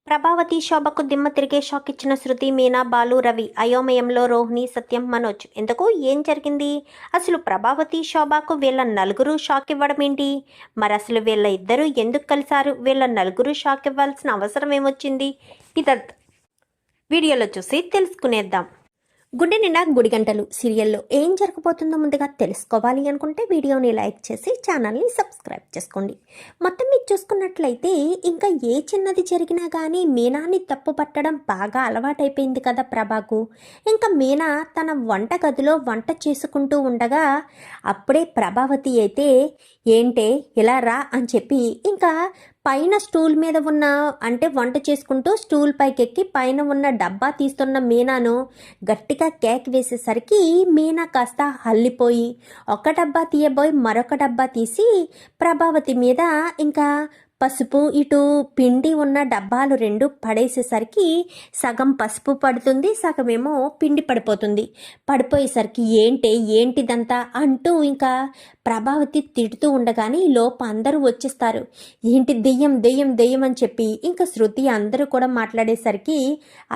ప్రభావతి శోభకు దిమ్మ తిరిగే షాక్ ఇచ్చిన శృతి, మీనా, బాలు, రవి అయోమయంలో రోహిణి, సత్యం, మనోజ్. ఎందుకు ఏం జరిగింది? అసలు ప్రభావతి శోభకు వీళ్ళ నలుగురు షాక్ ఇవ్వడం ఏంటి? మరి అసలు వీళ్ళ ఇద్దరు ఎందుకు కలిశారు? వీళ్ళ నలుగురు షాక్ ఇవ్వాల్సిన అవసరం ఏమొచ్చింది? ఇదంతా వీడియోలో చూసి తెలుసుకునేద్దాం. గుండె నిండా గుడిగంటలు సీరియల్లో ఏం జరగబోతుందో ముందుగా తెలుసుకోవాలి అనుకుంటే వీడియోని లైక్ చేసి ఛానల్ని సబ్స్క్రైబ్ చేసుకోండి. మొత్తం మీరు చూసుకున్నట్లయితే ఇంకా ఏ చిన్నది జరిగినా కానీ మీనాని తప్పు పట్టడం బాగా అలవాటైపోయింది కదా ప్రభాకు. ఇంకా మీనా తన వంట గదిలో వంట చేసుకుంటూ ఉండగా అప్పుడే ప్రభావతి అయితే ఏంటే ఇలా రా అని చెప్పి ఇంకా పైన స్టూల్ మీద ఉన్న అంటే వంట చేసుకుంటూ స్టూల్ పైకి ఎక్కి పైన ఉన్న డబ్బా తీస్తున్న మీనాను గట్టిగా కేక్ వేసేసరికి మీనా కాస్త హల్లిపోయి ఒక డబ్బా తీయబోయి మరొక డబ్బా తీసి ప్రభావతి మీద ఇంకా పసుపు ఇటు పిండి ఉన్న డబ్బాలు రెండు పడేసేసరికి సగం పసుపు పడుతుంది, సగమేమో పిండి పడిపోయేసరికి ఏంటిదంతా అంటూ ఇంకా ప్రభావతి తిడుతూ ఉండగానే లోప అందరూ వచ్చేస్తారు. ఏంటి దెయ్యం దెయ్యం దెయ్యం అని చెప్పి ఇంకా శృతి అందరూ కూడా మాట్లాడేసరికి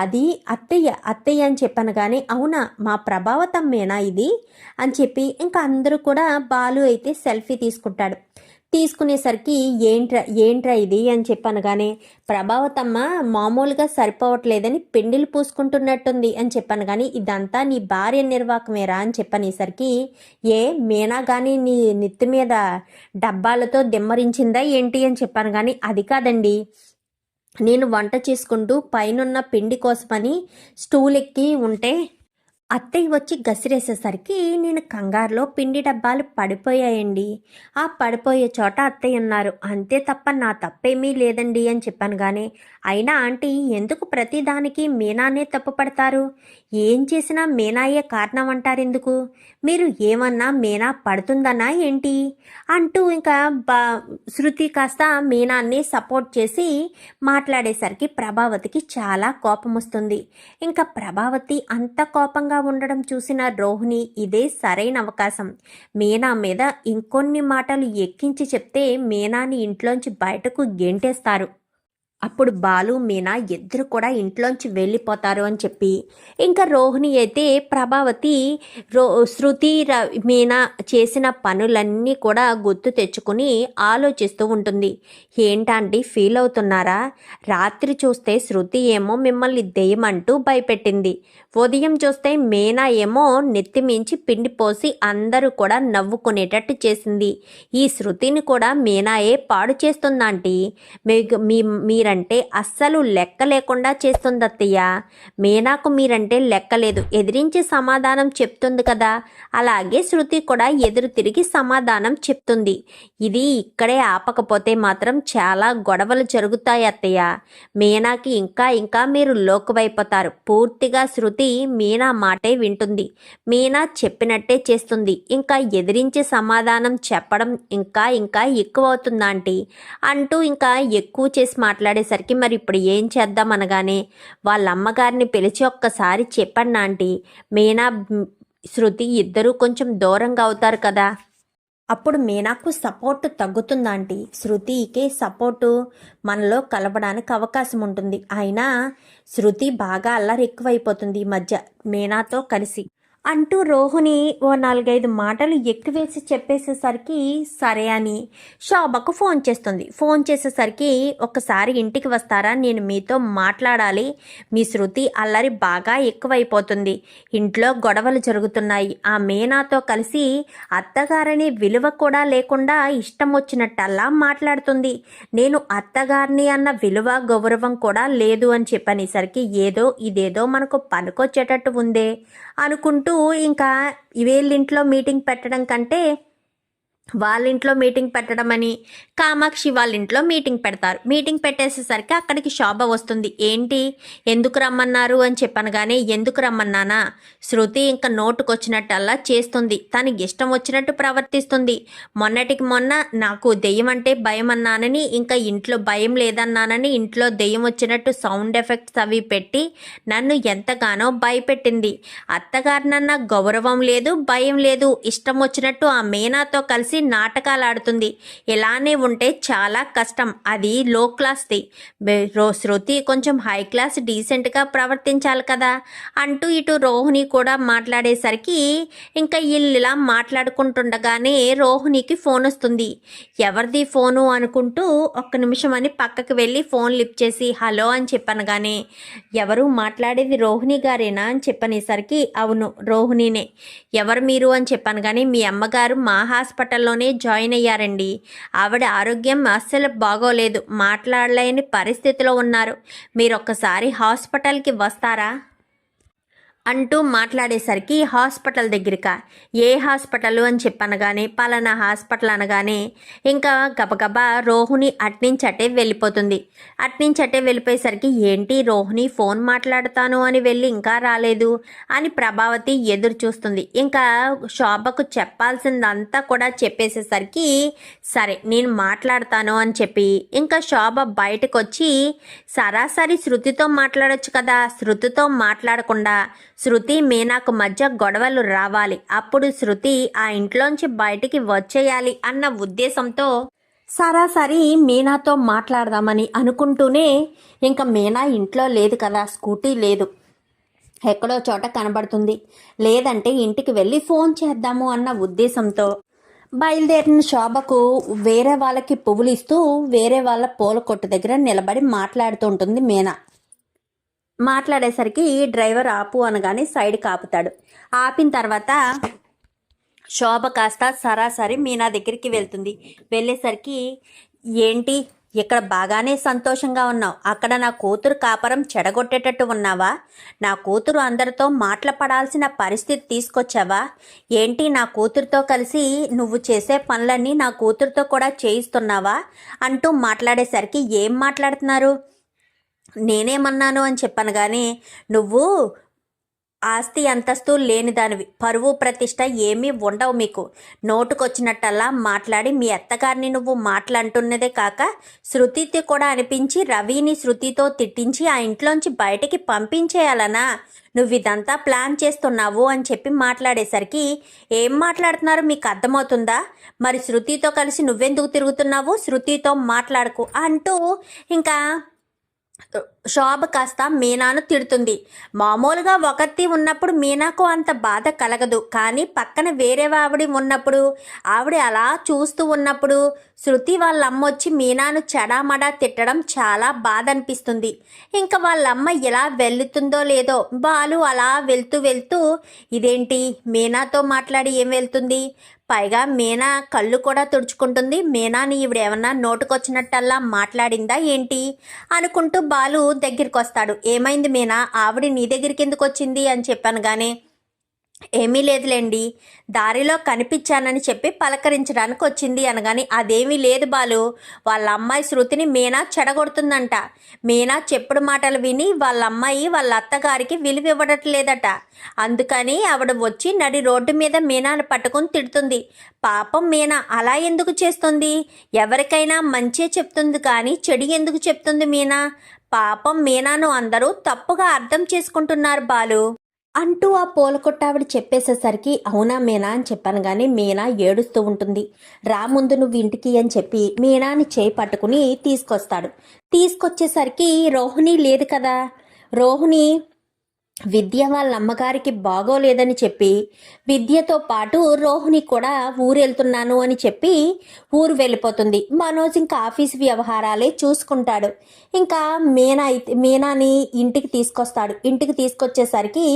అది అత్తయ్య అని చెప్పాను కానీ అవునా మా ప్రభావతమ్మేనా ఇది అని చెప్పి ఇంకా అందరూ కూడా బాలు అయితే సెల్ఫీ తీసుకునేసరికి ఏంట్రా ఇది అని చెప్పనగానే ప్రభావతమ్మ మామూలుగా సరిపోవట్లేదని పెండిలు పూసుకుంటున్నట్టుంది అని చెప్పాను కానీ ఇదంతా నీ భార్య నిర్వాకమేరా అని చెప్పనేసరికి మీనా కానీ నీ నెత్తి మీద డబ్బాలతో దిమ్మరించిందా ఏంటి అని చెప్పాను కానీ అది కాదండి, నేను వంట చేసుకుంటూ పైనున్న పిండి కోసమని స్టూల్ ఎక్కి ఉంటే అత్తయ్య వచ్చి గసిరేసేసరికి నేను కంగారులో పిండి డబ్బాలు పడిపోయాయండి. ఆ పడిపోయే చోట అత్తయ్య ఉన్నారు, అంతే తప్ప నా తప్పేమీ లేదండి అని చెప్పాను. కానీ అయినా ఆంటీ ఎందుకు ప్రతిదానికి మీనానే తప్పు పడతారు? ఏం చేసినా మీనాయే కారణం అంటారెందుకు? మీరు ఏమన్నా మీనా పడుతుందన్నా ఏంటి అంటూ ఇంకా శృతి కాస్త మీనాన్ని సపోర్ట్ చేసి మాట్లాడేసరికి ప్రభావతికి చాలా కోపం వస్తుంది. ఇంకా ప్రభావతి అంత కోపంగా ఉండడం చూసిన రోహిణి ఇదే సరైన అవకాశం, మీనా మీద ఇంకొన్ని మాటలు ఎక్కించి చెప్తే మీనాని ఇంట్లోంచి బయటకు గెంటేస్తారు, అప్పుడు బాలు మీనా ఇద్దరు కూడా ఇంట్లోంచి వెళ్ళిపోతారు అని చెప్పి ఇంకా రోహిణి అయితే ప్రభావతి శృతి మీనా చేసిన పనులన్నీ కూడా గుర్తు తెచ్చుకుని ఆలోచిస్తూ ఉంటుంది. ఏంటండి ఫీల్ అవుతున్నారా? రాత్రి చూస్తే శృతి ఏమో మిమ్మల్ని దెయ్యమంటూ భయపెట్టింది, ఉదయం చూస్తే మీనా ఏమో నెత్తిమించి పిండి పోసి అందరూ కూడా నవ్వుకునేటట్టు చేసింది. ఈ శృతిని కూడా మీనాయే పాడు చేస్తుందంటీ. మీరంటే అస్సలు లెక్క లేకుండా చేస్తుంది అత్తయ్య. మీనాకు మీరంటే లెక్కలేదు, ఎదిరించి సమాధానం చెప్తుంది కదా, అలాగే శృతి కూడా ఎదురు తిరిగి సమాధానం చెప్తుంది. ఇది ఇక్కడే ఆపకపోతే మాత్రం చాలా గొడవలు జరుగుతాయి అత్తయ్య. మీనాకి ఇంకా మీరు లోకువైపోతారు. పూర్తిగా శృతి మీనా మాటే వింటుంది, మీనా చెప్పినట్టే చేస్తుంది. ఇంకా ఎదిరించి సమాధానం చెప్పడం ఇంకా ఎక్కువ అవుతుంది ఆంటీ అంటూ ఇంకా ఎక్కువ చేసి మాట్లాడేసరికి మరి ఇప్పుడు ఏం చేద్దాం అనగానే వాళ్ళ అమ్మగారిని పిలిచి ఒక్కసారి చెప్పండి ఆంటీ, మీనా శృతి ఇద్దరూ కొంచెం దూరంగా అవుతారు కదా, అప్పుడు మీనాకు సపోర్టు తగ్గుతుందాంటీ. శృతికే సపోర్టు మనలో కలవడానికి అవకాశం ఉంటుంది. అయినా శృతి బాగా అల్లరి ఎక్కువైపోతుంది ఈ మధ్య మీనాతో కలిసి అంటూ రోహిణి ఓ 4-5 మాటలు ఎక్కువేసి చెప్పేసేసరికి సరే అని శోభకు ఫోన్ చేసేసరికి ఒక్కసారి ఇంటికి వస్తారా, నేను మీతో మాట్లాడాలి, మీ శృతి అల్లరి బాగా ఎక్కువైపోతుంది, ఇంట్లో గొడవలు జరుగుతున్నాయి, ఆ మీనాతో కలిసి అత్తగారని విలువ కూడా లేకుండా ఇష్టం వచ్చినట్టల్లా మాట్లాడుతుంది, నేను అత్తగారిని అన్న విలువ గౌరవం కూడా లేదు అని చెప్పనేసరికి ఇదేదో మనకు పనికొచ్చేటట్టు ఉందే అనుకుంటూ ఇంకా వీళ్ళింట్లో మీటింగ్ పెట్టడం కంటే వాళ్ళ ఇంట్లో మీటింగ్ పెట్టడం అని కామాక్షి వాళ్ళ ఇంట్లో మీటింగ్ పెడతారు. మీటింగ్ పెట్టేసేసరికి అక్కడికి శోభ వస్తుంది. ఏంటి ఎందుకు రమ్మన్నారు అని చెప్పనగానే ఎందుకు రమ్మన్నానా, శృతి ఇంకా నోటుకొచ్చినట్టల్లా చేస్తుంది, తనకి ఇష్టం వచ్చినట్టు ప్రవర్తిస్తుంది, మొన్నటికి మొన్న నాకు దెయ్యం అంటే భయం అన్నానని ఇంకా ఇంట్లో భయం లేదన్నానని ఇంట్లో దెయ్యం వచ్చినట్టు సౌండ్ ఎఫెక్ట్స్ అవి పెట్టి నన్ను ఎంతగానో భయపెట్టింది, అత్తగారినన్న గౌరవం లేదు భయం లేదు, ఇష్టం వచ్చినట్టు ఆ మీనాతో కలిసి కలిసి నాటకాలు ఆడుతుంది. ఇలానే ఉంటే చాలా కష్టం, అది లో క్లాస్ది. శృతి కొంచెం హై క్లాస్ డీసెంట్గా ప్రవర్తించాలి కదా అంటూ ఇటు రోహిణి కూడా మాట్లాడేసరికి ఇంకా వీళ్ళు ఇలా మాట్లాడుకుంటుండగానే రోహిణికి ఫోన్ వస్తుంది. ఎవరిది ఫోను అనుకుంటూ ఒక్క నిమిషం అని పక్కకి వెళ్ళి ఫోన్ లిఫ్ట్ చేసి హలో అని చెప్పనగానే ఎవరు మాట్లాడేది రోహిణి గారేనా అని చెప్పనేసరికి అవును రోహిణినే. ఎవరు మీరు అని చెప్పాను కానీ మీ అమ్మగారు మా హాస్పిటల్లోనే జాయిన్ అయ్యారండి. ఆవిడ ఆరోగ్యం అస్సలు బాగోలేదు, మాట్లాడలేని పరిస్థితిలో ఉన్నారు. మీరు ఒక్కసారి హాస్పిటల్కి వస్తారా అంటూ మాట్లాడేసరికి హాస్పిటల్ దగ్గరకా, ఏ హాస్పిటల్ అని చెప్పనగానే పలానా హాస్పిటల్ అనగానే ఇంకా గబగబా రోహిణి అట్నుంచటే వెళ్ళిపోతుంది. అట్నుంచటే వెళ్ళిపోయేసరికి ఏంటి రోహిణి ఫోన్ మాట్లాడతాను అని వెళ్ళి ఇంకా రాలేదు అని ప్రభావతి ఎదురు చూస్తుంది. ఇంకా శోభకు చెప్పాల్సిందంతా కూడా చెప్పేసేసరికి సరే నేను మాట్లాడతాను అని చెప్పి ఇంకా శోభ బయటకు వచ్చి సరాసరి శృతితో మాట్లాడొచ్చు కదా, శృతితో మాట్లాడకుండా శృతి మీనాకు మధ్య గొడవలు రావాలి, అప్పుడు శృతి ఆ ఇంట్లోంచి బయటికి వచ్చేయాలి అన్న ఉద్దేశంతో సరాసరి మీనాతో మాట్లాడదామని అనుకుంటూనే ఇంకా మీనా ఇంట్లో లేదు కదా, స్కూటీ లేదు, ఎక్కడో చోట కనబడుతుంది, లేదంటే ఇంటికి వెళ్ళి ఫోన్ చేద్దాము అన్న ఉద్దేశంతో బయలుదేరిన శోభకు వేరే వాళ్ళకి పువ్వులు ఇస్తూ వేరే వాళ్ళ పూల కొట్టు దగ్గర నిలబడి మాట్లాడుతూ ఉంటుంది మీనా. మాట్లాడేసరికి డ్రైవర్ ఆపు అనగానే సైడ్కి ఆపుతాడు. ఆపిన తర్వాత శోభ కాస్త సరాసరి మీనా దగ్గరికి వెళ్తుంది. వెళ్ళేసరికి ఏంటి ఇక్కడ బాగానే సంతోషంగా ఉన్నావు, అక్కడ నా కూతురు కాపరం చెడగొట్టేటట్టు ఉన్నావా, నా కూతురు అందరితో మాటలు పడాల్సిన పరిస్థితి తీసుకొచ్చావా ఏంటి, నా కూతురుతో కలిసి నువ్వు చేసే పనులన్నీ నా కూతురుతో కూడా చేయిస్తున్నావా అంటూ మాట్లాడేసరికి ఏం మాట్లాడుతున్నారు, నేనేమన్నాను అని చెప్పాను కానీ నువ్వు ఆస్తి అంతస్తు లేని దానివి, పరువు ప్రతిష్ట ఏమీ ఉండవు మీకు, నోటుకొచ్చినట్టల్లా మాట్లాడి మీ అత్తగారిని నువ్వు మాట్లాడుతున్నదే కాక శృతితో కూడా అనిపించి రవిని శృతితో తిట్టించి ఆ ఇంట్లోంచి బయటికి పంపించేయాలనా, నువ్వు ఇదంతా ప్లాన్ చేస్తున్నావు అని చెప్పి మాట్లాడేసరికి ఏం మాట్లాడుతున్నారు మీకు అర్థమవుతుందా, మరి శృతితో కలిసి నువ్వెందుకు తిరుగుతున్నావు, శృతితో మాట్లాడకు అంటూ ఇంకా శోభ కాస్త మీనాను తిడుతుంది. మామూలుగా ఒకటి ఉన్నప్పుడు మీనాకు అంత బాధ కలగదు, కానీ పక్కన వేరే ఆవిడ ఉన్నప్పుడు ఆవిడ అలా చూస్తూ ఉన్నప్పుడు శృతి వాళ్ళ అమ్మ వచ్చి మీనాను చెడామడా తిట్టడం చాలా బాధ అనిపిస్తుంది. ఇంకా వాళ్ళమ్మ ఎలా వెళ్తుందో లేదో, బాలు అలా వెళ్తూ ఇదేంటి మీనాతో మాట్లాడి ఏం వెళ్తుంది, పైగా మీనా కళ్ళు కూడా తుడుచుకుంటుంది, మీనాని ఈవిడేమన్నా నోటుకొచ్చినట్టల్లా మాట్లాడిందా ఏంటి అనుకుంటూ బాలు దగ్గరికి వస్తాడు. ఏమైంది మీనా, ఆవిడ నీ దగ్గరికి ఎందుకు వచ్చింది అని చెప్పాను కానీ ఏమీ లేదులేండి, దారిలో కనిపించానని చెప్పి పలకరించడానికి వచ్చింది అనగాని అదేమీ లేదు బాలు, వాళ్ళ అమ్మాయి శృతిని మీనా చెడగొడుతుందంట, మీనా చెప్పుడు మాటలు విని వాళ్ళ అమ్మాయి వాళ్ళ అత్తగారికి విలువ ఇవ్వడట్లేదట, అందుకని ఆవిడ వచ్చి నడి రోడ్డు మీద మీనాను పట్టుకుని తిడుతుంది. పాపం మీనా అలా ఎందుకు చేస్తుంది, ఎవరికైనా మంచే చెప్తుంది కానీ చెడు ఎందుకు చెప్తుంది మీనా, పాపం మీనాను అందరూ తప్పుగా అర్థం చేసుకుంటున్నారు బాలు అంటూ ఆ పూలకొట్టావిడ చెప్పేసేసరికి అవునా మీనా అని చెప్పాను కానీ మీనా ఏడుస్తూ ఉంటుంది. రా ముందు నువ్వు ఇంటికి అని చెప్పి మీనాని చేయి పట్టుకుని తీసుకొచ్చేసరికి రోహిణి లేదు కదా, రోహిణి విద్య వాళ్ళ అమ్మగారికి బాగోలేదని చెప్పి విద్యతో పాటు రోహిణి కూడా ఊరెళ్తున్నాను అని చెప్పి ఊరు వెళ్ళిపోతుంది. మనోజ్ ఇంకా ఆఫీస్ వ్యవహారాలే చూసుకుంటాడు. ఇంకా మీనాని ఇంటికి తీసుకొస్తాడు. ఇంటికి తీసుకొచ్చేసరికి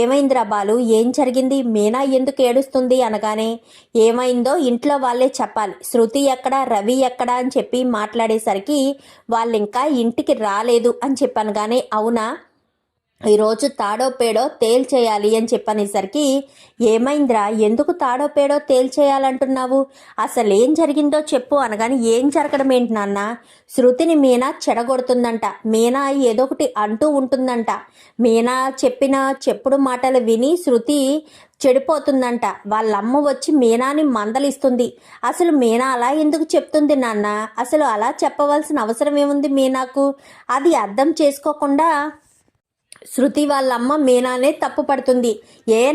ఏమైందిరా బాలు, ఏం జరిగింది, మీనా ఎందుకు ఏడుస్తుంది అనగానే ఏమైందో ఇంట్లో వాళ్ళే చెప్పాలి, శృతి ఎక్కడా రవి ఎక్కడా అని చెప్పి మాట్లాడేసరికి వాళ్ళు ఇంకా ఇంటికి రాలేదు అని చెప్పాను కానీ అవునా ఈరోజు తాడో పేడో తేల్చేయాలి అని చెప్పనేసరికి ఏమైందిరా, ఎందుకు తాడో పేడో తేల్చేయాలంటున్నావు, అసలు ఏం జరిగిందో చెప్పు అనగాని ఏం జరగడం ఏంటి నాన్న, శృతిని మీనా చెడగొడుతుందంట, మీనా ఏదో ఒకటి అంటూ ఉంటుందంట, మీనా చెప్పిన చెప్పుడు మాటలు విని శృతి చెడిపోతుందంట, వాళ్ళమ్మ వచ్చి మీనాని మందలిస్తుంది, అసలు మీనా అలా ఎందుకు చెప్తుంది నాన్న, అసలు అలా చెప్పవలసిన అవసరం ఏముంది మీనాకు, అది అర్థం చేసుకోకుండా శృతి వాళ్ళమ్మ మీనానే తప్పు పడుతుంది.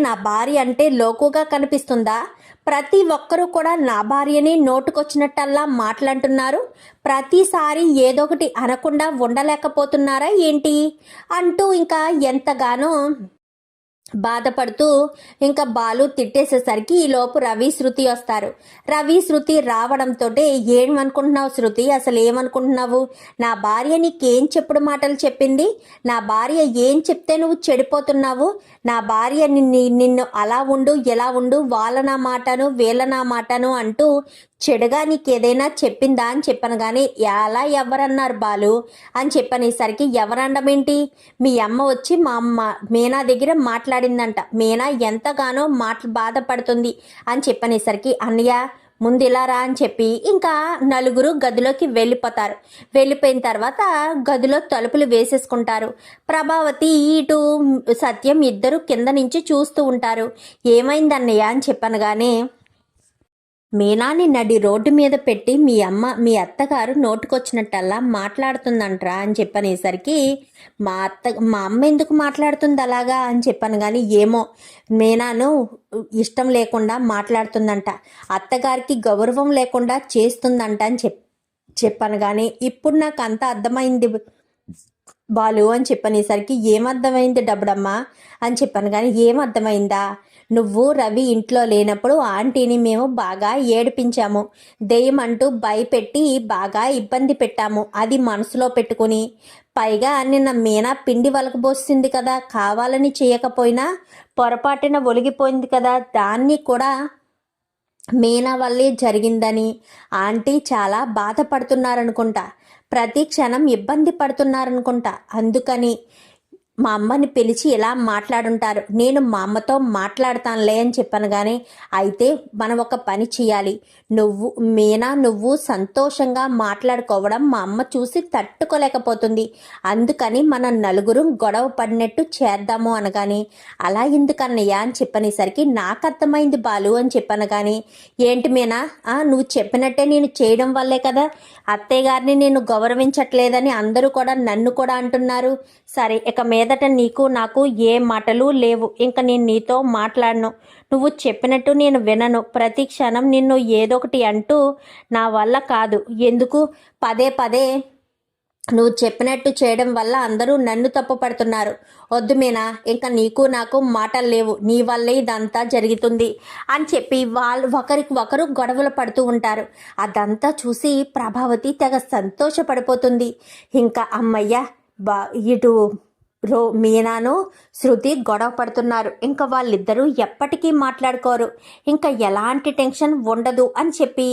నా భార్య అంటే లోకుగా కనిపిస్తుందా? ప్రతి ఒక్కరూ కూడా నా భార్యని నోటుకొచ్చినట్టల్లా మాట్లాడుతున్నారు. ప్రతిసారి ఏదొకటి అనకుండా ఉండలేకపోతున్నారా ఏంటి అంటూ ఇంకా ఎంతగానో బాధపడుతూ ఇంకా బాలు తిట్టేసేసరికి ఈలోపు రవి శృతి వస్తారు. రవి శృతి రావడంతో ఏమనుకుంటున్నావు శృతి, అసలు ఏమనుకుంటున్నావు? నా భార్య నీకేం చెప్పుడు మాటలు చెప్పింది? నా భార్య ఏం చెప్తే నువ్వు చెడిపోతున్నావు? నా భార్య నిన్ను అలా ఉండు ఎలా ఉండు, వాళ్ళ నా మాటను వీళ్ళ నా మాటను అంటూ చెడుగా నీకేదైనా చెప్పిందా అని చెప్పాను. కానీ ఎలా ఎవరన్నారు బాలు అని చెప్పనేసరికి ఎవరండమేంటి, మీ అమ్మ వచ్చి మా అమ్మ మీనా దగ్గర మాట్లాడిందంట. మీనా ఎంతగానో బాధపడుతుంది అని చెప్పనేసరికి అన్నయ్య ముందు ఇలా రా అని చెప్పి ఇంకా నలుగురు గదిలోకి వెళ్ళిపోతారు. వెళ్ళిపోయిన తర్వాత గదిలో తలుపులు వేసేసుకుంటారు. ప్రభావతి ఇటు సత్యం ఇద్దరు కింద నుంచి చూస్తూ ఉంటారు. ఏమైంది అన్నయ్య అని చెప్పనగానే మీనాని నడి రోడ్డు మీద పెట్టి మీ అత్తగారు నోటుకొచ్చినట్టల్లా మాట్లాడుతుందంట్రా అని చెప్పనేసరికి మా అమ్మ ఎందుకు మాట్లాడుతుంది అలాగా అని చెప్పాను. కానీ ఏమో మీనాను ఇష్టం లేకుండా మాట్లాడుతుందంట, అత్తగారికి గౌరవం లేకుండా చేస్తుందంట అని చెప్పాను. కానీ ఇప్పుడు నాకు అంత అర్థమైంది బాలు అని చెప్పనేసరికి ఏమర్థమైంది డబ్బడమ్మా అని చెప్పాను. కానీ ఏమర్థమైందా, నువ్వు రవి ఇంట్లో లేనప్పుడు ఆంటీని మేము బాగా ఏడిపించాము, దెయ్యమంటూ భయపెట్టి బాగా ఇబ్బంది పెట్టాము. అది మనసులో పెట్టుకుని పైగా నిన్న మీనా పిండి వలకబోసింది కదా, కావాలని చేయకపోయినా పొరపాటున ఒలిగిపోయింది కదా, దాన్ని కూడా మీనా వల్లే జరిగిందని ఆంటీ చాలా బాధపడుతున్నారనుకుంటా, ప్రతి క్షణం ఇబ్బంది పడుతున్నారనుకుంటా. అందుకని మా అమ్మని పిలిచి ఇలా మాట్లాడుంటారు. నేను మా అమ్మతో మాట్లాడతానులే అని చెప్పాను. కానీ అయితే మనం ఒక పని చేయాలి, నువ్వు సంతోషంగా మాట్లాడుకోవడం మా అమ్మ చూసి తట్టుకోలేకపోతుంది, అందుకని మనం నలుగురు గొడవ పడినట్టు చేద్దాము అనగాని అలా ఎందుకన్నయ్యా అని చెప్పనేసరికి నాకు అర్థమైంది బాలు అని చెప్పాను. కానీ ఏంటి మీనా, నువ్వు చెప్పినట్టే నేను చేయడం వల్లే కదా అత్తయ్య గారిని నేను గౌరవించట్లేదని అందరూ కూడా నన్ను కూడా అంటున్నారు. సరే ఇక మీదట నీకు నాకు ఏ మాటలు లేవు, ఇంకా నేను నీతో మాట్లాడను, నువ్వు చెప్పినట్టు నేను వినను, ప్రతి క్షణం నిన్ను ఏదొకటి అంటూ నా వల్ల కాదు. ఎందుకు పదే పదే నువ్వు చెప్పినట్టు చేయడం వల్ల అందరూ నన్ను తప్పు పడుతున్నారు. వద్దు మీనా, ఇంకా నీకు నాకు మాటలు లేవు, నీ వల్లే ఇదంతా జరుగుతుంది అని చెప్పి వాళ్ళు ఒకరికి ఒకరు గొడవలు పడుతూ ఉంటారు. అదంతా చూసి ప్రభావతి తెగ సంతోషపడిపోతుంది. ఇంకా అమ్మయ్య ఇటు మీనాను శృతి గొడవ పడుతున్నారు, ఇంకా వాళ్ళిద్దరూ ఎప్పటికీ మాట్లాడుకోరు, ఇంకా ఎలాంటి టెన్షన్ ఉండదు అని చెప్పి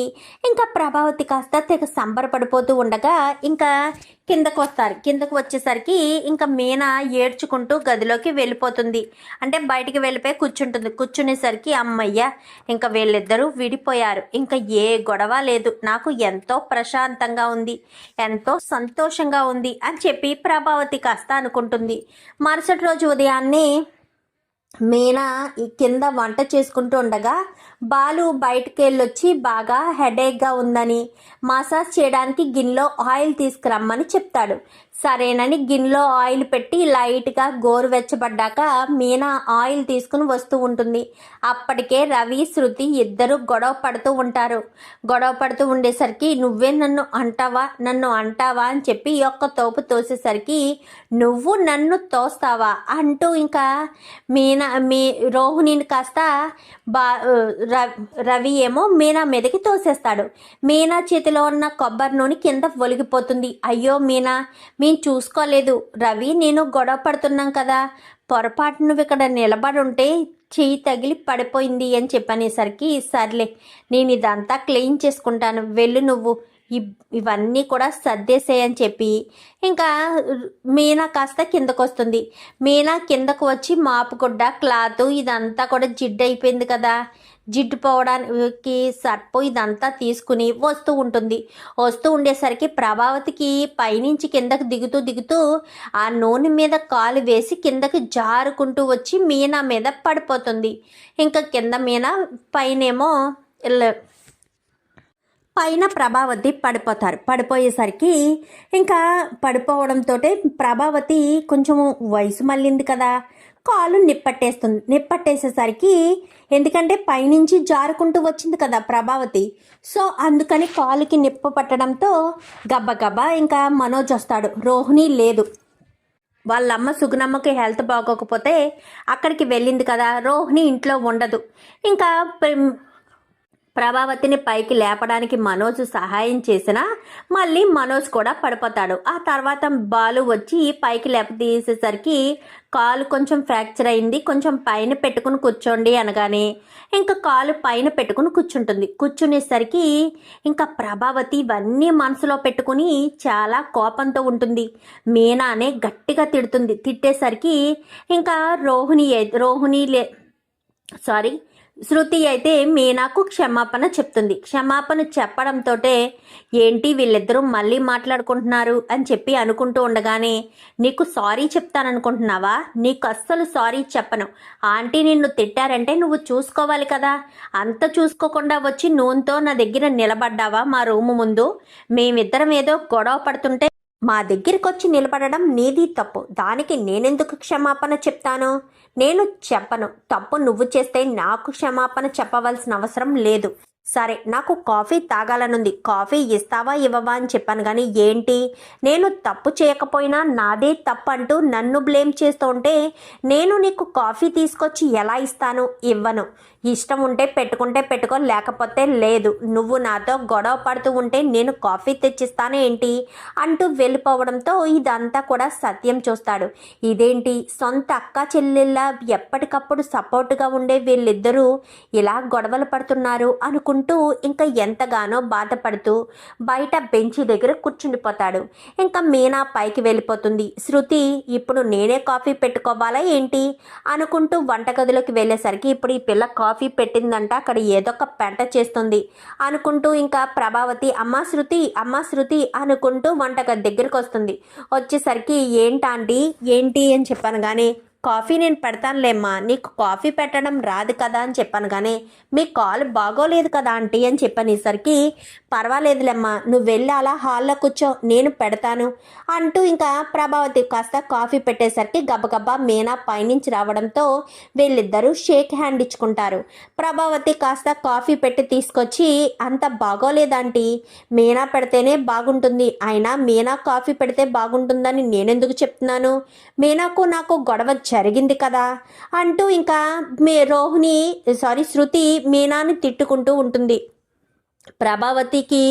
ఇంకా ప్రభావతి కాస్త తెగ సంబరపడిపోతూ ఉండగా ఇంకా కిందకు వస్తారు. కిందకు వచ్చేసరికి ఇంకా మీనా ఏడ్చుకుంటూ గదిలోకి వెళ్ళిపోతుంది. అంటే బయటికి వెళ్ళిపోయి కూర్చుంటుంది. కూర్చునేసరికి అమ్మయ్య ఇంకా వీళ్ళిద్దరూ విడిపోయారు, ఇంకా ఏ గొడవ లేదు, నాకు ఎంతో ప్రశాంతంగా ఉంది, ఎంతో సంతోషంగా ఉంది అని చెప్పి ప్రభావతి కాస్త అనుకుంటుంది. మరుసటి రోజు ఉదయాన్నే మీనా కింద వంట చేసుకుంటూ ఉండగా బాలు బయటకు వెళ్ళొచ్చి బాగా హెడేక్గా ఉందని మసాజ్ చేయడానికి గిన్నెలో ఆయిల్ తీసుకురమ్మని చెప్తాడు. సరేనని గిన్నెలో ఆయిల్ పెట్టి లైట్గా గోరువెచ్చబడ్డాక మీనా ఆయిల్ తీసుకుని వస్తూ ఉంటుంది. అప్పటికే రవి శృతి ఇద్దరు గొడవ పడుతూ ఉంటారు. గొడవ పడుతూ ఉండేసరికి నువ్వే నన్ను అంటావా అని చెప్పి ఒక్క తోపు తోసేసరికి నువ్వు నన్ను తోస్తావా అంటూ ఇంకా రోహిణిని కాస్త రవి ఏమో మీనా మీదకి తోసేస్తాడు. మీనా చేతిలో ఉన్న కొబ్బరి నూనె కింద ఒలిగిపోతుంది. అయ్యో మీనా, మేము చూసుకోలేదు, రవి నేను గొడవ పడుతున్నాం కదా, పొరపాటు నువ్వు ఇక్కడ నిలబడి ఉంటే చెయ్యి తగిలి పడిపోయింది అని చెప్పనేసరికి సర్లే నేను ఇదంతా క్లీన్ చేసుకుంటాను, వెళ్ళు నువ్వు ఇవన్నీ కూడా సర్దేసేయని చెప్పి ఇంకా మీనా కాస్త కిందకు వస్తుంది. మీనా కిందకు వచ్చి మాపుగుడ్డ క్లాత్ ఇదంతా కూడా జిడ్డు అయిపోయింది కదా, జిడ్డు పోవడానికి సర్పు ఇదంతా తీసుకుని వస్తూ ఉంటుంది. వస్తూ ఉండేసరికి ప్రభావతికి పైనుంచి కిందకు దిగుతూ ఆ నూనె మీద కాలు వేసి కిందకి జారుకుంటూ వచ్చి మీనా మీద పడిపోతుంది. ఇంకా కింద మీనా పైనేమో పైన ప్రభావతి పడిపోయేసరికి ఇంకా పడిపోవడంతో ప్రభావతి కొంచెం వయసు మళ్ళింది కదా, కాలు నిప్పట్టేసేసరికి ఎందుకంటే పైనుంచి జారుకుంటూ వచ్చింది కదా ప్రభావతి. సో అందుకని కాలుకి నిప్పు పట్టడంతో గబ్బగబ్బా ఇంకా మనోజ్ వస్తాడు. రోహిణి లేదు, వాళ్ళమ్మ సుగుణమ్మకి హెల్త్ బాగోకపోతే అక్కడికి వెళ్ళింది కదా, రోహిణి ఇంట్లో ఉండదు. ఇంకా ప్రభావతిని పైకి లేపడానికి మనోజ్ సహాయం చేసినా మళ్ళీ మనోజ్ కూడా పడిపోతాడు. ఆ తర్వాత బాలు వచ్చి పైకి తీసేసరికి కాలు కొంచెం ఫ్రాక్చర్ అయింది, కొంచెం పైన పెట్టుకుని కూర్చోండి అనగానే ఇంకా కాలు పైన పెట్టుకుని కూర్చునేసరికి ఇంకా ప్రభావతి ఇవన్నీ మనసులో పెట్టుకుని చాలా కోపంతో ఉంటుంది. మీనానే గట్టిగా తిట్టేసరికి ఇంకా శృతి అయితే మీనాకు క్షమాపణ చెప్తుంది. క్షమాపణ చెప్పడంతో ఏంటి వీళ్ళిద్దరూ మళ్ళీ మాట్లాడుకుంటున్నారు అని చెప్పి అనుకుంటూ ఉండగానే, నీకు సారీ చెప్తాననుకుంటున్నావా? నీకు అస్సలు సారీ చెప్పను. ఆంటీ నిన్ను తిట్టారంటే నువ్వు చూసుకోవాలి కదా, అంత చూసుకోకుండా వచ్చి నూనెతో నా దగ్గర నిలబడ్డావా మా రూము ముందు? మేమిద్దరం ఏదో గొడవ పడుతుంటే మా దగ్గరికి వచ్చి నిలబడడం నీది తప్పు, దానికి నేనెందుకు క్షమాపణ చెప్తాను? నేను చెప్పను. తప్పు నువ్వు చేస్తే నాకు క్షమాపణ చెప్పవలసిన అవసరం లేదు. సరే, నాకు కాఫీ తాగాలనుంది, కాఫీ ఇస్తావా ఇవ్వవా అని చెప్పాను కానీ ఏంటి, నేను తప్పు చేయకపోయినా నాదే తప్పు అంటూ నన్ను బ్లేమ్ చేస్తూ ఉంటే నేను నీకు కాఫీ తీసుకొచ్చి ఎలా ఇస్తాను? ఇవ్వను. ఇష్టం ఉంటే పెట్టుకుంటే పెట్టుకో, లేకపోతే లేదు. నువ్వు నాతో గొడవ పడుతూ ఉంటే నేను కాఫీ తెచ్చిస్తాను ఏంటి అంటూ వెళ్ళిపోవడంతో ఇదంతా కూడా సత్యం చూస్తాడు. ఇదేంటి, సొంత అక్క చెల్లెళ్ళ ఎప్పటికప్పుడు సపోర్టుగా ఉండే వీళ్ళిద్దరూ ఇలా గొడవలు పడుతున్నారు అనుకుంటూ ఇంకా ఎంతగానో బాధపడుతూ బయట బెంచి దగ్గర కూర్చుండిపోతాడు. ఇంకా మీనా పైకి వెళ్ళిపోతుంది. శృతి ఇప్పుడు నేనే కాఫీ పెట్టుకోవాలా ఏంటి అనుకుంటూ వంటగదిలోకి వెళ్ళేసరికి ఇప్పుడు ఈ పిల్ల కాఫీ పెట్టిందంట, అక్కడ ఏదో ఒక పెంట చేస్తుంది అనుకుంటూ ఇంకా ప్రభావతి అమ్మా శృతి అనుకుంటూ వంటగది దగ్గరికి వస్తుంది. వచ్చేసరికి ఏంటండి ఏంటి అని చెప్పాను కానీ, కాఫీ నేను పెడతానులేమ్మా, నీకు కాఫీ పెట్టడం రాదు కదా అని చెప్పాను కానీ, మీ కాలు బాగోలేదు కదా ఆంటీ అని చెప్పనేసరికి పర్వాలేదులేమ్మా, నువ్వు వెళ్ళి అలా హాల్లో కూర్చో, నేను పెడతాను అంటూ ఇంకా ప్రభావతి కాస్త కాఫీ పెట్టేసరికి గబగబా మీనా పైనుంచి రావడంతో వీళ్ళిద్దరూ షేక్ హ్యాండ్ ఇచ్చుకుంటారు. ప్రభావతి కాస్త కాఫీ పెట్టి తీసుకొచ్చి, అంత బాగోలేదంటీ, మీనా పెడితేనే బాగుంటుంది, అయినా మీనా కాఫీ పెడితే బాగుంటుందని నేనెందుకు చెప్తున్నాను, మీనాకు నాకు గొడవ జరిగింది కదా అంటూ ఇంకా శృతి మీనాని తిట్టుకుంటూ ఉంటుంది. ప్రభావతికి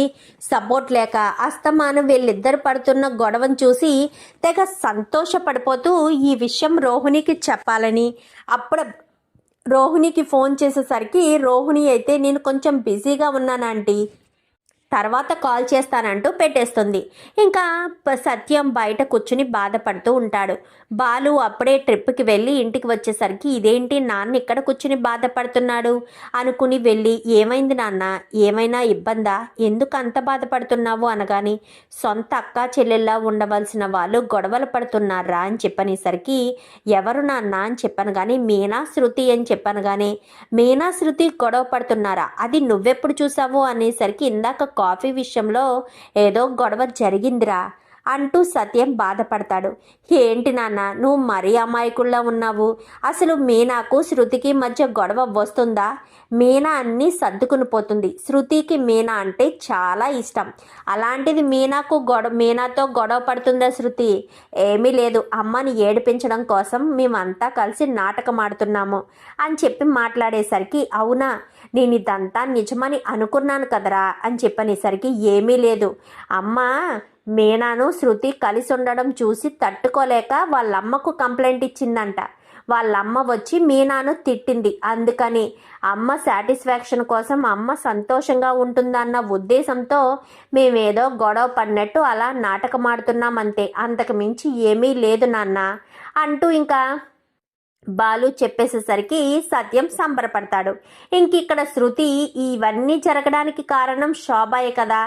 సపోర్ట్ లేక అస్తమానం వీళ్ళిద్దరు పడుతున్న గొడవను చూసి తెగ సంతోషపడిపోతూ ఈ విషయం రోహిణికి చెప్పాలని అప్పుడు రోహిణికి ఫోన్ చేసేసరికి రోహిణి అయితే నేను కొంచెం బిజీగా ఉన్నానంటీ, తర్వాత కాల్ చేస్తానంటూ పెట్టేస్తుంది. ఇంకా సత్యం బయట కూర్చుని బాధపడుతూ ఉంటాడు. బాలు అప్పుడే ట్రిప్కి వెళ్ళి ఇంటికి వచ్చేసరికి ఇదేంటి నాన్న ఇక్కడ కూర్చుని బాధపడుతున్నాడు అనుకుని వెళ్ళి, ఏమైంది నాన్న, ఏమైనా ఇబ్బందా, ఎందుకు అంత బాధపడుతున్నావు అనగాని, సొంత అక్క చెల్లెల్లా ఉండవలసిన వాళ్ళు గొడవలు పడుతున్నారా అని చెప్పనేసరికి ఎవరు నాన్న అని చెప్పాను కానీ, మీనా శృతి అని చెప్పాను కానీ, మీనా శృతి గొడవ పడుతున్నారా, అది నువ్వెప్పుడు చూసావు అనేసరికి ఇందాక కాఫీ విషయంలో ఏదో గొడవ జరిగిందిరా అంటూ సత్యం బాధపడతాడు. ఏంటి నాన్న, నువ్వు మరీ అమాయకుల్లా ఉన్నావు, అసలు మీనాకు శృతికి మధ్య గొడవ వస్తుందా? మీనా అన్నీ సర్దుకుని పోతుంది. శృతికి మీనా అంటే చాలా ఇష్టం, అలాంటిది మీనాతో గొడవ పడుతుందా శృతి? ఏమీ లేదు, అమ్మని ఏడిపించడం కోసం మేమంతా కలిసి నాటకం ఆడుతున్నాము అని చెప్పి మాట్లాడేసరికి, అవునా, నేను ఇదంతా నిజమని అనుకున్నాను కదరా అని చెప్పనేసరికి, ఏమీ లేదు, అమ్మ మీనాను శృతి కలిసి ఉండడం చూసి తట్టుకోలేక వాళ్ళమ్మకు కంప్లైంట్ ఇచ్చిందంట. వాళ్ళమ్మ వచ్చి మీనాను తిట్టింది, అందుకని అమ్మ సాటిస్ఫాక్షన్ కోసం అమ్మ సంతోషంగా ఉంటుందన్న ఉద్దేశంతో మేమేదో గొడవ పడినట్టు అలా నాటకమాడుతున్నామంతే, అంతకు మించి ఏమీ లేదు నాన్న అంటూ ఇంకా బాలు చెప్పేసేసరికి సత్యం సంబరపడతాడు. ఇక్కడ శృతి ఇవన్నీ జరగడానికి కారణం శోభయే కదా.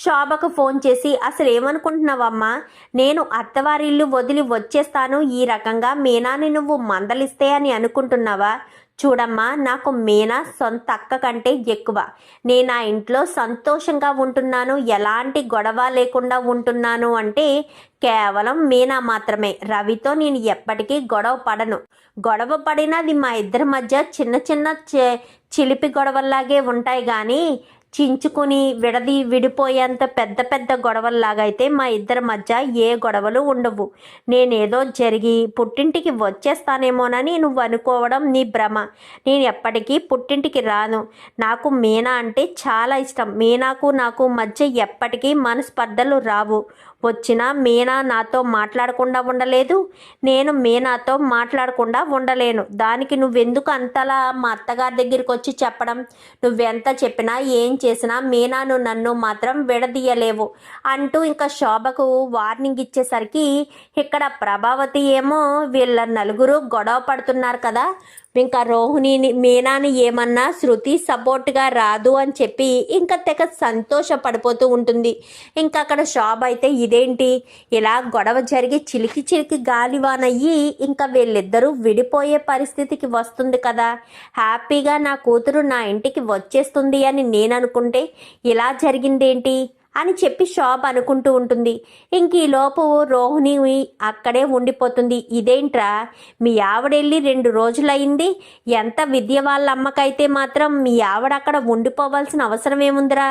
శోభకు ఫోన్ చేసి, అసలు ఏమనుకుంటున్నావమ్మా, నేను అత్తవారిల్లు వదిలి వచ్చేస్తాను, ఈ రకంగా మీనాని నువ్వు మందలిస్తే అని అనుకుంటున్నావా? చూడమ్మా, నాకు మీనా సొంత అక్క కంటే ఎక్కువ. నేను ఆ ఇంట్లో సంతోషంగా ఉంటున్నాను, ఎలాంటి గొడవ లేకుండా ఉంటున్నాను అంటే కేవలం మీనా మాత్రమే. రవితో నేను ఎప్పటికీ గొడవ పడను. గొడవ పడినది మా ఇద్దరి మధ్య చిన్న చిన్న చిలిపి గొడవల్లాగే ఉంటాయి కానీ చించుకుని విడిపోయేంత పెద్ద పెద్ద గొడవల్లాగా అయితే మా ఇద్దరి మధ్య ఏ గొడవలు ఉండవు. నేనేదో జరిగి పుట్టింటికి వచ్చేస్తానేమోనని నువ్వు అనుకోవడం నీ భ్రమ. నేను ఎప్పటికీ పుట్టింటికి రాను. నాకు మీనా అంటే చాలా ఇష్టం. మీనాకు నాకు మధ్య ఎప్పటికీ మనస్పర్ధలు రావు. వచ్చినా మీనా నాతో మాట్లాడకుండా ఉండలేదు, నేను మీనాతో మాట్లాడకుండా ఉండలేను. దానికి నువ్వెందుకు అంతలా మా అత్తగారి దగ్గరికి వచ్చి చెప్పడం? నువ్వెంత చెప్పినా ఏం చేసినా మీనాను నన్ను మాత్రం విడదీయలేవు అంటూ ఇంకా శోభకు వార్నింగ్ ఇచ్చేసరికి ఇక్కడ ప్రభావతి ఏమో వీళ్ళ నలుగురు గొడవ పడుతున్నారు కదా, ఇంకా రోహిణిని మీనాని ఏమన్నా శృతి సపోర్ట్గా రాదు అని చెప్పి ఇంకా తెగ సంతోషపడిపోతూ ఉంటుంది. ఇంకా అక్కడ శోభ అయితే ఇదేంటి ఇలా గొడవ జరిగి చిలికి చిలికి గాలివానయ్యి ఇంకా వీళ్ళిద్దరూ విడిపోయే పరిస్థితికి వస్తుంది కదా, హ్యాపీగా నా కూతురు నా ఇంటికి వచ్చేస్తుంది అని నేను అనుకుంటే ఇలా జరిగిందేంటి అని చెప్పి శోభ అనుకుంటూ ఉంటుంది. ఇంక ఈలోపు రోహిణి అక్కడే ఉండిపోతుంది. ఇదేంట్రా, మీ ఆవిడెళ్ళి 2 రోజులైంది, ఎంత విద్య వాళ్ళ అమ్మకైతే మాత్రం మీ ఆవిడ అక్కడ ఉండిపోవాల్సిన అవసరం ఏముందిరా?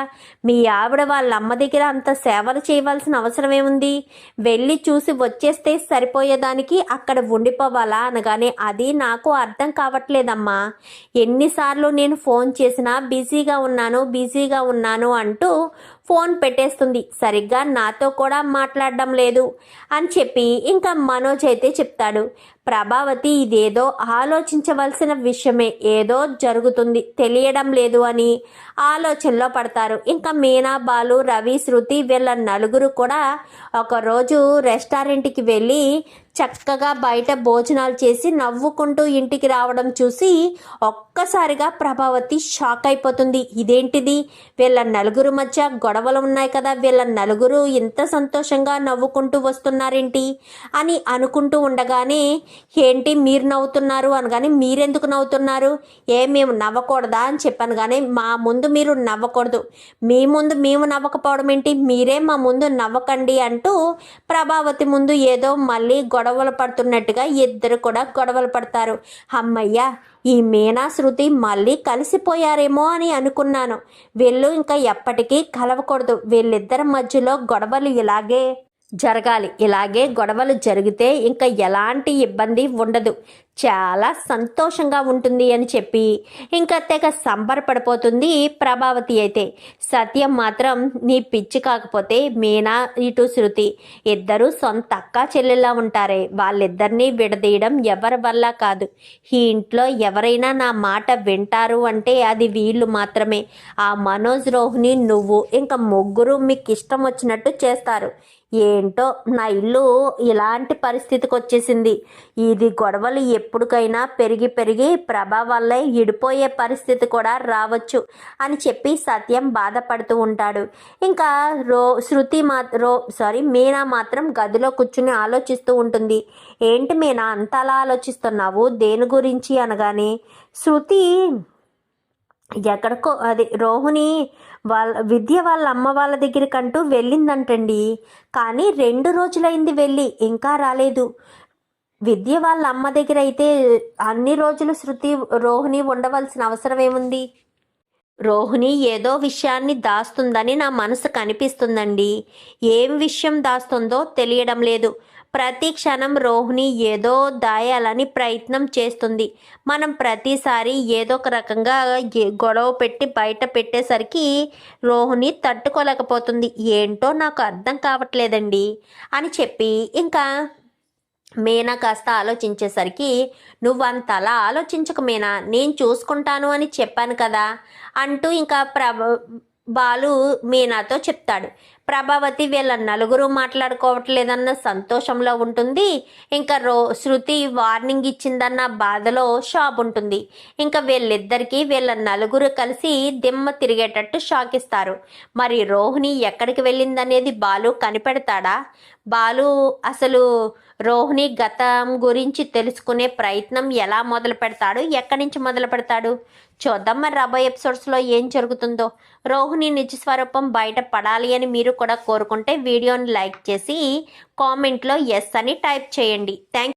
మీ ఆవిడ వాళ్ళ అమ్మ దగ్గర అంత సేవలు చేయవలసిన అవసరం ఏముంది? వెళ్ళి చూసి వచ్చేస్తే సరిపోయేదానికి అక్కడ ఉండిపోవాలా అనగానే అది నాకు అర్థం కావట్లేదమ్మా. ఎన్నిసార్లు నేను ఫోన్ చేసినా బిజీగా ఉన్నాను అంటూ ఫోన్ పెట్టేస్తుంది. సరిగ్గా నాతో కూడా మాట్లాడడం లేదు అని చెప్పి ఇంకా మనోజ్ అయితే చెప్తాడు. ప్రభావతి ఇదేదో ఆలోచించవలసిన విషయమే, ఏదో జరుగుతుంది తెలియడం లేదు అని ఆలోచనలో పడతారు. ఇంకా మీనా, బాలు, రవి, శృతి వీళ్ళ నలుగురు కూడా ఒకరోజు రెస్టారెంట్కి వెళ్ళి చక్కగా బయట భోజనాలు చేసి నవ్వుకుంటూ ఇంటికి రావడం చూసి ఒక్కసారిగా ప్రభావతి షాక్ అయిపోతుంది. ఇదేంటిది, వీళ్ళ నలుగురు మధ్య గొడవలు ఉన్నాయి కదా, వీళ్ళ నలుగురు ఇంత సంతోషంగా నవ్వుకుంటూ వస్తున్నారేంటి అని అనుకుంటూ ఉండగానే ఏంటి మీరు నవ్వుతున్నారు అనగానే మీరెందుకు నవ్వుతున్నారు, మేము నవ్వకూడదా అని చెప్పాను. కానీ మా ముందు మీరు నవ్వకూడదు, మీ ముందు మేము నవ్వకపోవడం ఏంటి, మీరే మా ముందు నవ్వకండి అంటూ ప్రభావతి ముందు ఏదో మళ్ళీ గొడవలు పడుతున్నట్టుగా ఇద్దరు కూడా గొడవలు పడతారు. అమ్మయ్య, ఈ మీనా శృతి మళ్ళీ కలిసిపోయారేమో అని అనుకున్నాను. వీళ్ళు ఇంకా ఎప్పటికీ కలవకూడదు, వీళ్ళిద్దరి మధ్యలో గొడవలు ఇలాగే జరగాలి. ఇలాగే గొడవలు జరిగితే ఇంకా ఎలాంటి ఇబ్బంది ఉండదు, చాలా సంతోషంగా ఉంటుంది అని చెప్పి ఇంకా తెగ సంబరపడిపోతుంది ప్రభావతి. అయితే సత్యం మాత్రం నీ పిచ్చి కాకపోతే మీనా ఇటు శృతి ఇద్దరు సొంత అక్క చెల్లెల్లా ఉంటారే, వాళ్ళిద్దరినీ విడదీయడం ఎవరి వల్ల కాదు. ఈ ఇంట్లో ఎవరైనా నా మాట వింటారు అంటే అది వీళ్ళు మాత్రమే. ఆ మనోజ్, రోహిణి, నువ్వు ఇంకా ముగ్గురు మీకు ఇష్టం వచ్చినట్టు చేస్తారు. ఏంటో నా ఇల్లు ఇలాంటి పరిస్థితికి వచ్చేసింది. ఇది గొడవలు ఎప్పటికైనా పెరిగి ప్రభా వల్లే ఇడిపోయే పరిస్థితి కూడా రావచ్చు అని చెప్పి సత్యం బాధపడుతూ ఉంటాడు. ఇంకా మీనా మాత్రం గదిలో కూర్చుని ఆలోచిస్తూ ఉంటుంది. ఏంటి మీనా అంతలా ఆలోచిస్తున్నావు, దేని గురించి అనగానే శృతి ఎక్కడికో రోహిణి విద్య వాళ్ళ అమ్మ వాళ్ళ దగ్గరికంటూ వెళ్ళిందంటండి. కానీ 2 రోజులైంది వెళ్ళి, ఇంకా రాలేదు. విద్య వాళ్ళ అమ్మ దగ్గర అయితే అన్ని రోజులు రోహిణి ఉండవలసిన అవసరం ఏముంది? రోహిణి ఏదో విషయాన్ని దాస్తుందని నా మనసు కనిపిస్తుందండి. ఏం విషయం దాస్తుందో తెలియడం లేదు. ప్రతి క్షణం రోహిణి ఏదో దాయాలని ప్రయత్నం చేస్తుంది. మనం ప్రతిసారి ఏదో ఒక రకంగా గొడవ పెట్టి బయట పెట్టేసరికి రోహిణి తట్టుకోలేకపోతుంది. ఏంటో నాకు అర్థం కావట్లేదండి అని చెప్పి ఇంకా మీనా కాస్త ఆలోచించేసరికి నువ్వంతలా ఆలోచించక మీనా, నేను చూసుకుంటాను అని చెప్పాను కదా అంటూ ఇంకా బాలు మీనాతో చెప్తాడు. ప్రభావతి వీళ్ళ నలుగురు మాట్లాడుకోవట్లేదన్న సంతోషంలో ఉంటుంది. ఇంకా శృతి వార్నింగ్ ఇచ్చిందన్న బాధలో షాక్ ఉంటుంది. ఇంకా వీళ్ళిద్దరికీ వీళ్ళ నలుగురు కలిసి దిమ్మ తిరిగేటట్టు షాక్ ఇస్తారు. మరి రోహిణి ఎక్కడికి వెళ్ళిందనేది బాలు కనిపెడతాడా? బాలు అసలు రోహిణి గతం గురించి తెలుసుకునే ప్రయత్నం ఎలా మొదలు పెడతాడు, ఎక్కడి నుంచి మొదలు పెడతాడు చూద్దాం. మరి రాబోయే ఎపిసోడ్స్లో ఏం జరుగుతుందో. రోహిణి నిజ స్వరూపం బయట పడాలి అని మీరు కూడా కోరుకుంటే వీడియోని లైక్ చేసి కామెంట్లో ఎస్ అని టైప్ చేయండి. థ్యాంక్